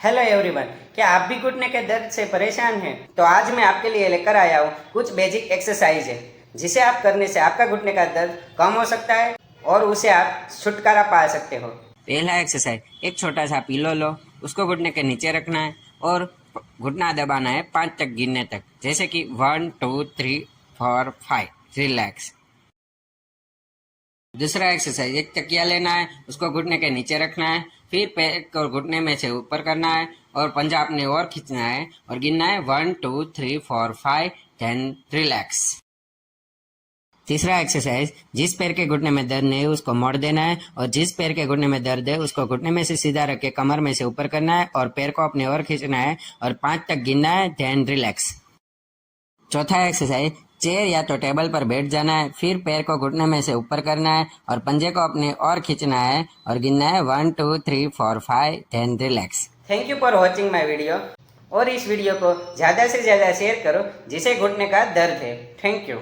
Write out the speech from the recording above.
Hello everyone, क्या आप भी घुटने के दर्द से परेशान हैं? तो आज मैं आपके लिए लेकर आया हूँ कुछ बेसिक एक्सरसाइज है जिसे आप करने से आपका घुटने का दर्द कम हो सकता है और उसे आप छुटकारा पा सकते हो। पहला एक्सरसाइज, एक छोटा सा पिलो लो, उसको घुटने के नीचे रखना है और घुटना दबाना है 5 तक गिनने तक, जैसे कि 1 2 3 4 5। रिलैक्स। दूसरा एक्सरसाइज, एक तकिया लेना है, उसको घुटने के नीचे रखना है, फिर पैर को घुटने में से ऊपर करना है और पंजा अपनी ओर खींचना है और गिनना है 1 2 3 4 5। Then relax. तीसरा एक्सरसाइज, जिस पैर के घुटने में दर्द नहीं है उसको मोड़ देना है और जिस पैर के घुटने में दर्द है उसको घुटने में से सीधा रख के कमर में से ऊपर करना है और पैर को अपनी ओर खींचना है और 5 तक गिनना है। Then relax. चौथा एक्सरसाइज, चेयर या तो टेबल पर बैठ जाना है, फिर पैर को घुटने में से ऊपर करना है और पंजे को अपनी ओर खींचना है और गिनना है 1 2 3 4 5। Then relax. Thank you for watching my video और इस वीडियो को ज़्यादा से ज़्यादा शेयर करो जिसे घुटने का दर्द है। Thank you.